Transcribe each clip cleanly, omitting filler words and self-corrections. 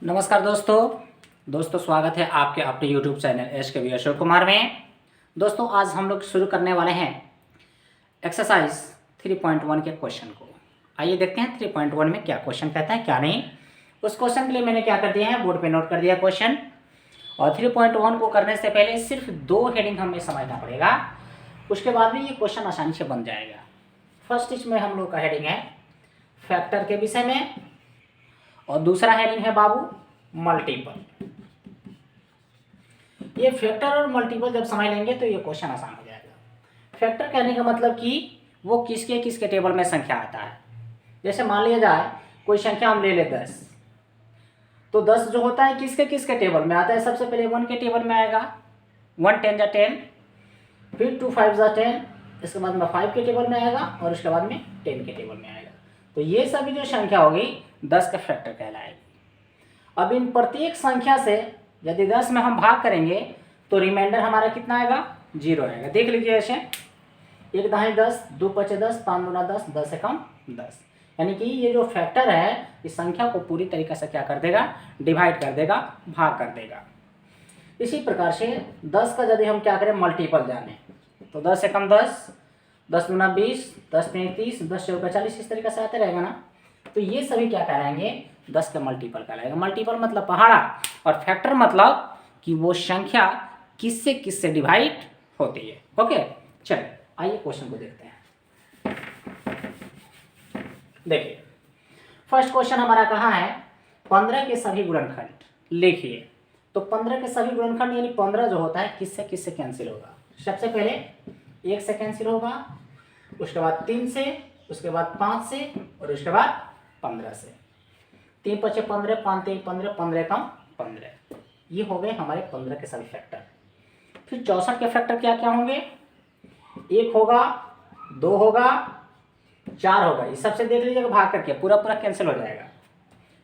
नमस्कार दोस्तों स्वागत है आपके अपने YouTube channel SK Ashok Kumar में। दोस्तों आज हम लोग शुरू करने वाले हैं एक्सरसाइज 3.1 के क्वेश्चन को। आइए देखते हैं 3.1 में क्या क्वेश्चन कहता है क्या नहीं। उस क्वेश्चन के लिए मैंने क्या कर दिया है, बोर्ड पे नोट कर दिया क्वेश्चन। और 3.1 को करने से पहले सिर्फ 2 हेडिंग हमें समझना पड़ेगा, उसके बाद में ये क्वेश्चन आसानी से बन जाएगा। फर्स्ट इसमें हम लोग का हेडिंग है फैक्टर के विषय में, और दूसरा हेडिंग है बाबू मल्टीपल। ये फैक्टर और मल्टीपल जब समझ लेंगे तो ये क्वेश्चन आसान हो जाएगा। फैक्टर कहने का मतलब कि वो किसके किसके टेबल में संख्या आता है। जैसे मान लिया जाए कोई संख्या हम ले ले 10, तो 10 जो होता है किसके किसके टेबल में आता है। सबसे पहले 1 के टेबल में आएगा, 1 10 जा 10, फिर 2 5 जा 10, इसके बाद में 5 के टेबल में आएगा, और उसके बाद में 10 के टेबल में आएगा। तो ये सभी जो संख्या होगी 10 का फैक्टर कहलाएगी। अब इन प्रत्येक संख्या से यदि 10 में हम भाग करेंगे तो रिमाइंडर हमारा कितना आएगा, 0 आएगा। देख लीजिए ऐसे 1 दहाई 10, 2 पचे 10, 5 दूना 10, 10 से कम 10। यानी कि ये जो फैक्टर है इस संख्या को पूरी तरीके से क्या कर देगा, डिवाइड कर देगा, भाग कर देगा। इसी प्रकार से 10 का यदि हम क्या करें मल्टीपल जाने, तो 10 से कम 10, 10 दूना 20, 10 तीन 30, 10 चौका 40, इस तरीके से आते रहेगा ना। तो ये सभी क्या कहलाएंगे, 10 के मल्टीपल कहलाएगा। मल्टीपल मतलब पहाड़ा, और फैक्टर मतलब कि वो संख्या किससे किससे डिवाइड होती है। ओके चलिए आइए क्वेश्चन को देखते हैं। देखिए फर्स्ट क्वेश्चन हमारा कहाँ है, 15 के सभी गुणनखंड लिखिए। तो 15 के सभी गुणनखंड यानी 15 जो होता है किससे किससे कैंसिल होगा। सबसे पहले 1 से कैंसिल होगा, उसके बाद 3 से, उसके बाद 5 से, और उसके बाद 15 से। 3 पचे 15, 5 3 15, 15 कम 15। ये हो गए हमारे 15 के सभी फैक्टर। फिर 64 के फैक्टर क्या क्या होंगे, 1 होगा, 2 होगा, 4 होगा। ये सबसे देख लीजिएगा भाग करके पूरा पूरा कैंसिल हो जाएगा।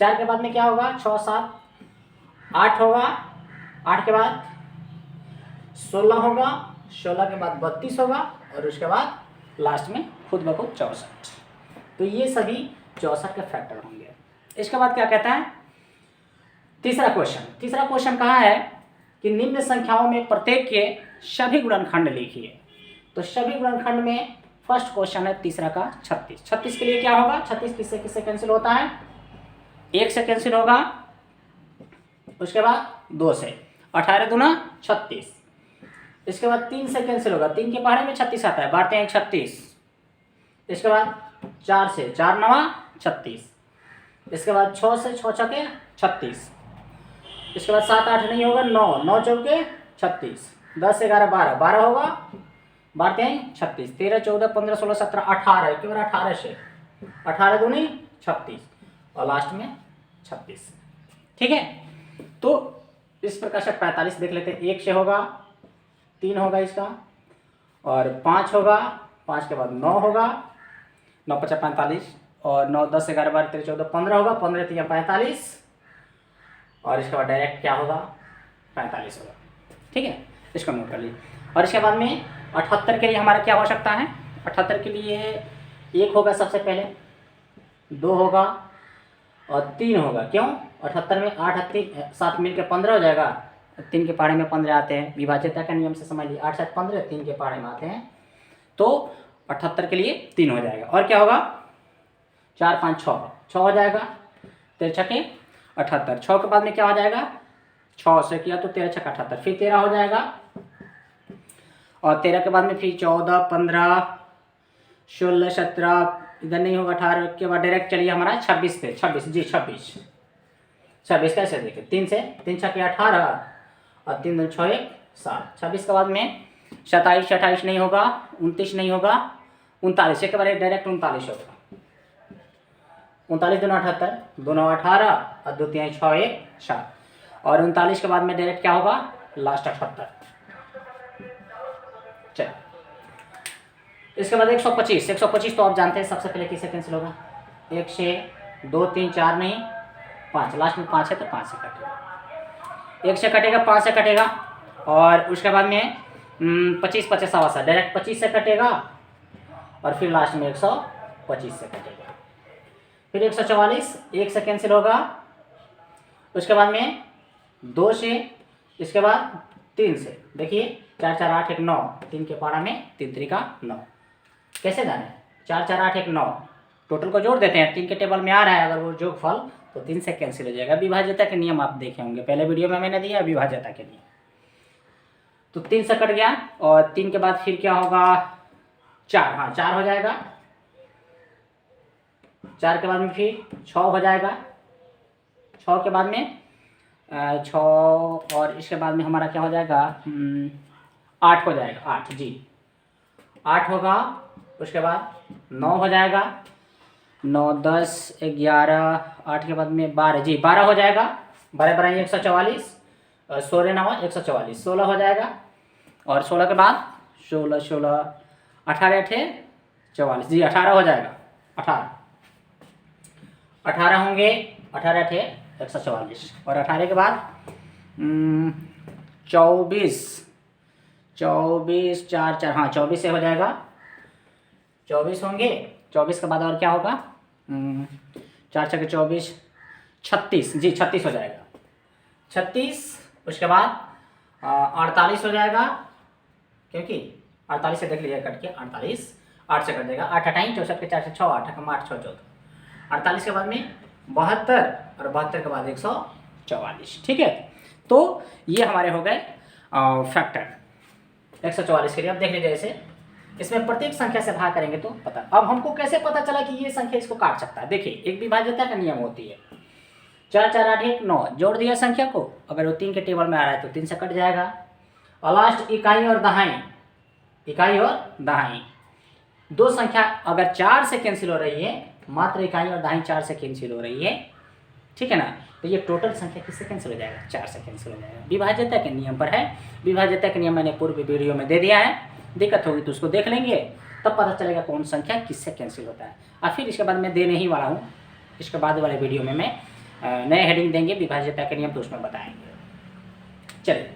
4 के बाद में क्या होगा, 6 7 8 होगा, 8 के बाद 16 होगा, 16 के बाद 32 होगा, और उसके बाद लास्ट में खुद ब खुद 64। तो ये सभी 64 के फैक्टर होंगे। इसके बाद क्या कहता है तीसरा क्वेश्चन कहाँ है कि निम्न संख्याओं में प्रत्येक के सभी गुणनखंड लिखिए। तो सभी गुणनखंड में फर्स्ट क्वेश्चन है तीसरा का 36। 36 के लिए क्या होगा, 36 किससे किससे कैंसिल होता है, 1 से कैंसिल होगा, उसके बाद 2 से, 18 दूना 36। इसके बाद 3 से कैंसिल होगा, 3 के पहाड़े में 36 आता है, बांटते हैं 36। इसके बाद 4 से, 4 नवा 36। इसके बाद 6 से, 6 छके 36। इसके बाद 7 8 नहीं होगा, 9 9 चौके 36, 10 11 12 12 होगा, बांटते हैं 36। 13 14 15 16 17 18, एक बार 18 से, 18 दूनी 36, और लास्ट में 36। ठीक है, तो इस प्रकार से 45 देख लेते हैं। 1 से होगा, 3 होगा इसका, और 5 होगा, 5 के बाद 9 होगा, 9 5 45, और 9 10 11 12 13 14 15 होगा, 15 3 45, और इसके बाद डायरेक्ट क्या होगा 45 होगा। ठीक है, इसको नोट कर लीजिए। और इसके बाद में 78 के लिए हमारा क्या हो सकता है, 78 के लिए 1 होगा सबसे पहले, 2 होगा, और 3 होगा। क्यों, 78 में 8 3 7 मिल के 15 हो जाएगा। 3 के पहाड़े में 15 आते हैं, विभाज्यता के नियम से समझ लीजिए, 8 7 15, 3 के पहाड़े में आते हैं, तो 78 के लिए 3 हो जाएगा। और क्या होगा, 4 5 6 हो जाएगा, 13 छके 78। 6 के बाद में क्या हो जाएगा, 6 से किया तो 13 छक्का 78, फिर 13 हो जाएगा, और 13 के बाद में फिर 14 15 16 17, इधर नहीं होगा 18 के बाद डायरेक्ट चलिए हमारा 26 पे, 26 जी 26 कैसे देखें, 3 से, 3 छक्के 18, और 3 2 6 1 7। 26 के बाद में 27 28 नहीं होगा, 29 नहीं होगा, 39 के बाद डायरेक्ट 39 होगा। 39 दूना 78, 2 9 18, और 2 3 6 1 7, और 39 के बाद में डायरेक्ट क्या होगा, लास्ट 78। चल इसके बाद 125 तो आप जानते हैं सबसे पहले किससे कैंसिल होगा, 1 से, 2 3 4 नहीं 5, लास्ट में 5 है तो 5 से कटेगा, 1 से कटेगा, 5 से कटेगा, और उसके बाद में 25 25 सवा डायरेक्ट 25 से कटेगा, और फिर लास्ट में 125 से कटेगा। फिर 144, 1 से कैंसिल होगा, उसके बाद में 2 से, इसके बाद 3 से। देखिए 4 4 8 1 9, 3 के पहाड़ा में 3 3 का 9। कैसे जाने? 4 4 8 1 9 टोटल को जोड़ देते हैं, 3 के टेबल में आ रहा है, अगर वो जोगफल तो 3 से कैंसिल हो जाएगा। विभाज्यता के नियम आप देखे होंगे, पहले वीडियो में मैंने दिया विभाज्यता के नियम। तो 3 से कट गया, और 3 के बाद फिर क्या होगा? 4, हाँ 4 हो जाएगा। 4 के बाद में फिर 6 हो जाएगा। 6 के बाद में 6, और इसके बाद में हमारा क्या हो जाएगा? 8 हो जाएगा। 8 जी, 8 होगा। उसके बाद 9 हो जाएगा। 9 10 11, 8 के बाद में 12 जी, 12 हो जाएगा। 12 12 144, 16 9 144, 16 हो जाएगा। और 16 के बाद 16 16 18 8 44 जी, 18 हो जाएगा। 18 होंगे, 18 8 144, और 18 के बाद 24 24 4 4, हाँ 24 से हो जाएगा। 24 होंगे। 24 के बाद और क्या होगा? 4 6 24, 36 जी, 36 हो जाएगा। 36, उसके बाद 48 हो जाएगा, क्योंकि 48 से देख लीजिए कट के 48, 8 से कट देगा। 8 28 64 के 4 से 6, 8 8 6 14। 48 के बाद में 72, और 72 के बाद 144। ठीक है, तो ये हमारे हो गए फैक्टर 144 के लिए। अब देख लीजिए इसे, इसमें प्रत्येक संख्या से भाग करेंगे तो पता। अब हमको कैसे पता चला कि ये संख्या इसको काट सकता है? देखिए एक विभाज्यता का नियम होती है, 4 4 8 1 9 जोड़ दिया संख्या को, अगर वो 3 के टेबल में आ रहा है तो 3 से कट जाएगा। और लास्ट इकाई और दहाई, इकाई और दहाई, दो संख्या अगर 4 से कैंसिल हो रही है, मात्र इकाई और दहाई 4 से कैंसिल हो रही है, ठीक है ना, तो ये टोटल संख्या किससे कैंसिल हो जाएगा? 4 से कैंसिल हो जाएगा। विभाज्यता के नियम पर है। विभाज्यता के नियम मैंने पूर्व वीडियो में दे दिया है, दिक्कत होगी तो उसको देख लेंगे, तब पता चलेगा कौन संख्या किससे कैंसिल होता है। और फिर इसके बाद मैं देने ही वाला हूँ, इसके बाद वाले वीडियो में मैं नए हेडिंग देंगे विभाज्यता के नियम, तो उसमें बताएंगे। चलिए,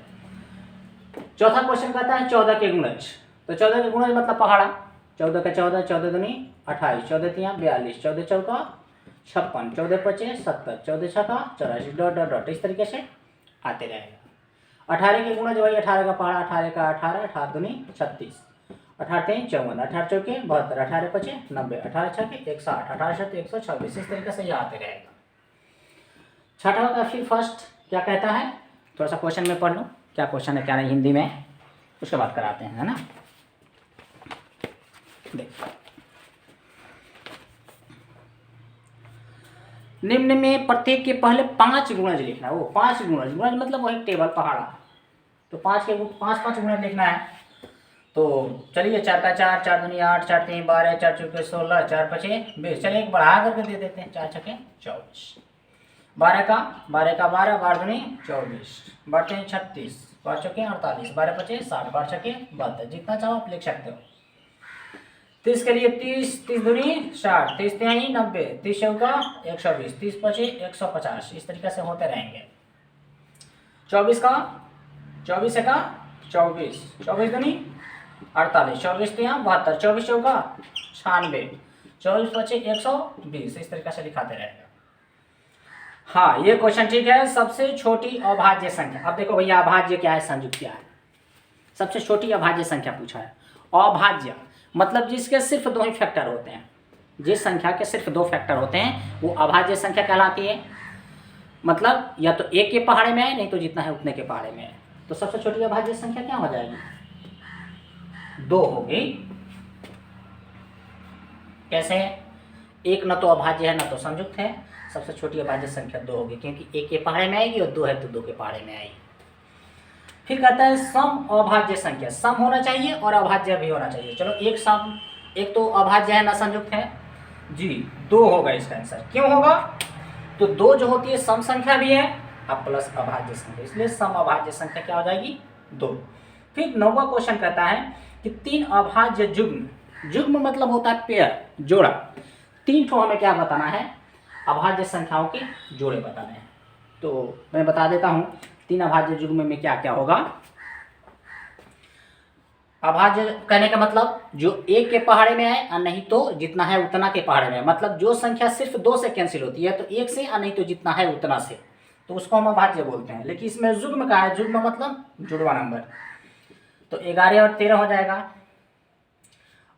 चौथा क्वेश्चन कहता है 14 के गुणज। तो 14 के गुणज मतलब पहाड़ा। 14 का 14, 14 दूनी 28, 14 तिया 42, 14 चौका 56, 14 पचे 70, 14 छक्का 84, डॉट डॉट डॉट, इस तरीके से आते रहेगा। 18 के गुणज वही 18 का पहाड़ा, 18 का 18, 18 दूनी 36, 18 3 54, 18 चौके 72, 18 पचे 90, 18 छक्के 160, 18 छक्के 126, इस तरीके से ये आते रहेगा। छठा का फिर फर्स्ट क्या कहता है, थोड़ा सा क्वेश्चन में पढ़ लो क्या क्वेश्चन है क्या नहीं हिंदी में, उसके बाद कराते हैं, है ना। देखो, निम्न में प्रत्येक के पहले 5 गुणज लिखना है। वो 5 गुणज, गुणज मतलब वही टेबल पहाड़ा, तो 5 के 5 गुणज लिखना है। तो चलिए 4 का 4, 4 दूनी 8, 4 3 12, 4 चौके 16, 4 पचे 20, चलिए एक बढ़ा करके दे देते हैं, 4 छक्के 24, 12 का 12, 12 दूनी 24, 12 36, 5 चौके 48, 12 पचे 60, 12 छक्के 72, जितना चाहो आप लिख सकते हो। 30 के लिए 30, 30 दूनी 60, 30 तिहाई 90, 30 चौका 120, 30 पचे 150, इस तरीके से होते रहेंगे। 24 का 24 का 24, 24 दूनी 48, 24 तिहा 72, 24 चौका 96, 24 पचे 120, इस तरीके से लिखाते रहेगा। हाँ, ये क्वेश्चन ठीक है। सबसे छोटी अभाज्य संख्या, अब देखो भैया अभाज्य क्या है, संयुक्त क्या है। सबसे छोटी अभाज्य संख्या पूछा है। अभाज्य मतलब जिसके सिर्फ 2 ही फैक्टर होते हैं, जिस संख्या के सिर्फ 2 फैक्टर होते हैं वो अभाज्य संख्या कहलाती है। मतलब या तो 1 के पहाड़े में है, नहीं तो जितना है उतने के पहाड़े में है। तो सबसे छोटी अभाज्य संख्या क्या हो जाएगी? 2 होगी। कैसे? 1 न तो अभाज्य है न तो संयुक्त है, सबसे छोटी अभाज्य संख्या 2 होगी, क्योंकि 1 के पहाड़े में आएगी और 2 है तो 2 के पहाड़े में आएगी। फिर कहता है सम अभाज्य संख्या, सम होना चाहिए और अभाज्य भी होना चाहिए। चलो एक सम, एक तो अभाज्य है ना संयुक्त है जी, 2 होगा इसका आंसर। क्यों होगा? तो 2 जो होती है सम संख्या भी है अब प्लस अभाज्य संख्या, इसलिए सम अभाज्य संख्या क्या हो जाएगी? 2। फिर 9वां क्वेश्चन कहता है कि 3 अभाज्य जुग्म, जुग्म मतलब होता है पेयर, जोड़ा। 3 ठो हमें क्या बताना है? अभाज्य संख्याओं के जोड़े बताने हैं। तो मैं बता देता हूं 3 अभाज्य जुग्म में क्या क्या होगा। अभाज्य कहने का मतलब जो 1 के पहाड़े में है और नहीं तो जितना है उतना के पहाड़े में है। मतलब जो संख्या सिर्फ 2 से कैंसिल होती है, तो 1 से और नहीं तो जितना है उतना से। तो उसको हम अभाज्य बोलते हैं। लेकिन इसमें जुग्म का है, जुग्म मतलब जुड़वा नंबर। तो 11 और 13 हो जाएगा,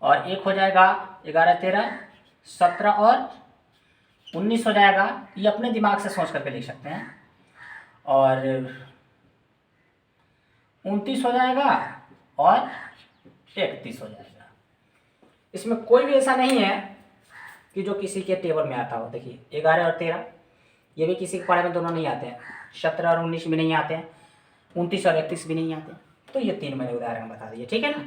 और एक हो जाएगा 11 13 17 और 19 हो जाएगा। ये अपने दिमाग से सोच करके लिख सकते हैं। और 29 हो जाएगा और 31 हो जाएगा। इसमें कोई भी ऐसा नहीं है कि जो किसी के टेबल में आता हो। देखिए 11 और 13 ये भी किसी के पढ़े में दोनों नहीं आते हैं, 17 और 19 भी नहीं आते हैं, 29 और 31 भी नहीं आते हैं। तो ये 3 मैंने उदाहरण बता दिए, ठीक है ना।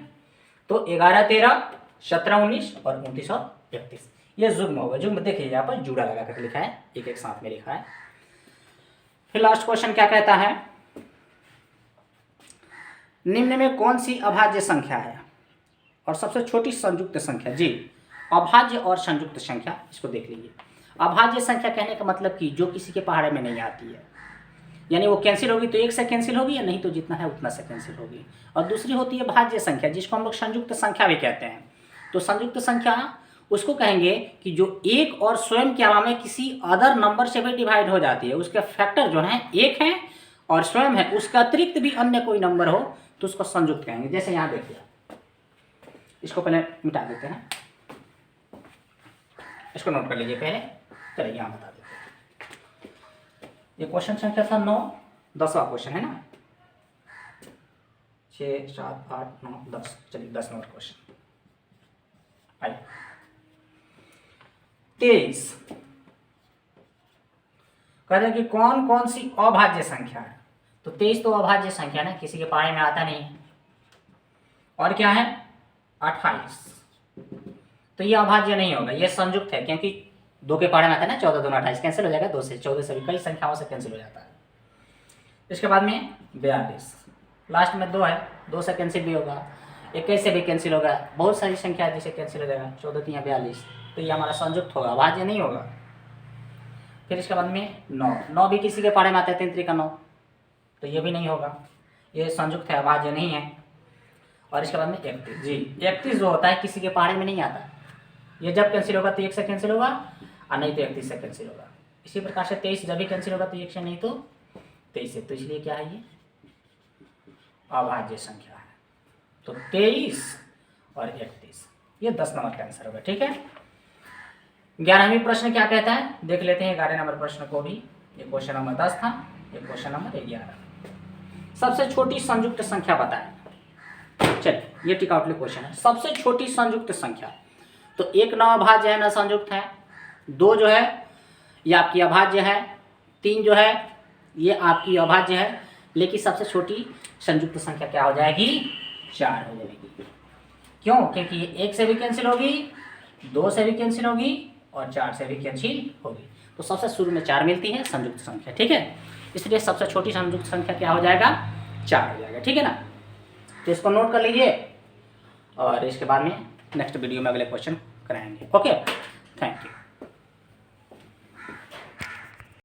तो 11 13 17 19 और 29 और 31 ये जुग्म होगा। जुग्म देखिए यहाँ पर जुड़ा लगा कर लिखा है, एक एक साथ में लिखा है। फिर लास्ट क्वेश्चन क्या कहता है, निम्न में कौन सी अभाज्य संख्या है और सबसे छोटी संयुक्त संख्या। जी, अभाज्य और संयुक्त संख्या, इसको देख लीजिए। अभाज्य संख्या कहने का मतलब कि जो किसी के पहाड़े में नहीं आती है, यानी वो कैंसिल होगी तो 1 से कैंसिल होगी, या नहीं तो जितना है उतना से कैंसिल होगी। और दूसरी होती है भाज्य संख्या, जिसको हम लोग संयुक्त संख्या भी कहते हैं। तो संयुक्त संख्या उसको कहेंगे कि जो एक और स्वयं के अलावा किसी अदर नंबर से भी डिवाइड हो जाती है, उसके फैक्टर जो है एक है और स्वयं है, उसका अतिरिक्त भी अन्य कोई नंबर हो तो उसको संयुक्त कहेंगे। जैसे यहाँ देखिए, इसको पहले मिटा देते हैं, इसको नोट कर लीजिए पहले। चलिए यहाँ बता देते हैं। ये क्वेश्चन संख्या था 9, 10वां क्वेश्चन है ना। 6 7 8 9 10, चलिए 10 नंबर क्वेश्चन आइए। 23 कहते हैं कि कौन कौन सी अभाज्य संख्या है। तो 23 तो अभाज्य संख्या ना, किसी के पहाड़े में आता नहीं है। और क्या है 28, तो ये अभाज्य नहीं होगा, ये संयुक्त है, क्योंकि 2 के पहाड़े में आता है ना। 14 2 28 कैंसिल हो जाएगा, 2 से 14 से भी कई संख्याओं से कैंसिल हो जाता है। इसके बाद में 42, लास्ट में 2 है, 2 से कैंसिल भी होगा, 21 से भी कैंसिल होगा, बहुत सारी संख्या है जिसे कैंसिल हो जाएगा। 14 3 42, तो ये हमारा संयुक्त होगा, अभाज्य नहीं होगा। फिर इसके बाद में 9 भी किसी के पहाड़े में आता है, 3 3 का 9, तो ये भी नहीं होगा, ये संयुक्त है, अभाज्य नहीं है। और इसके बाद में 31, जी 31 जो होता है किसी के पहाड़े में नहीं आता, ये जब कैंसिल होगा तो 1 से कैंसिल होगा और नहीं तो 31 से कैंसिल होगा। इसी प्रकार से 23 जब भी कैंसिल होगा तो 1 से नहीं तो 23 से, तो इसलिए क्या है ये अभाज्य संख्या है। तो 23 और 31 ये 10 नंबर का आंसर होगा, ठीक है। 11वां प्रश्न क्या कहता है देख लेते हैं। 11 नंबर प्रश्न को भी, ये क्वेश्चन नंबर 10 था, ये क्वेश्चन नंबर 11। सबसे छोटी संयुक्त संख्या बताएं। चलिए ये टिक आउटली क्वेश्चन है, सबसे छोटी संयुक्त संख्या। तो 1 न अभाज्य है न संयुक्त है, 2 जो है ये आपकी अभाज्य है, 3 जो है ये आपकी अभाज्य है, लेकिन सबसे छोटी संयुक्त संख्या क्या हो जाएगी 4 हो जाएगी। क्यों? क्योंकि ये 1 से भी कैंसिल होगी, 2 से भी कैंसिल होगी और 4 से भी कैंसिल होगी। तो सबसे शुरू में 4 मिलती है संयुक्त संख्या, ठीक है। इसलिए सबसे छोटी संयुक्त संख्या क्या हो जाएगा 4 हो जाएगा, ठीक है ना। तो इसको नोट कर लीजिए और इसके बाद में नेक्स्ट वीडियो में अगले क्वेश्चन कराएंगे। ओके।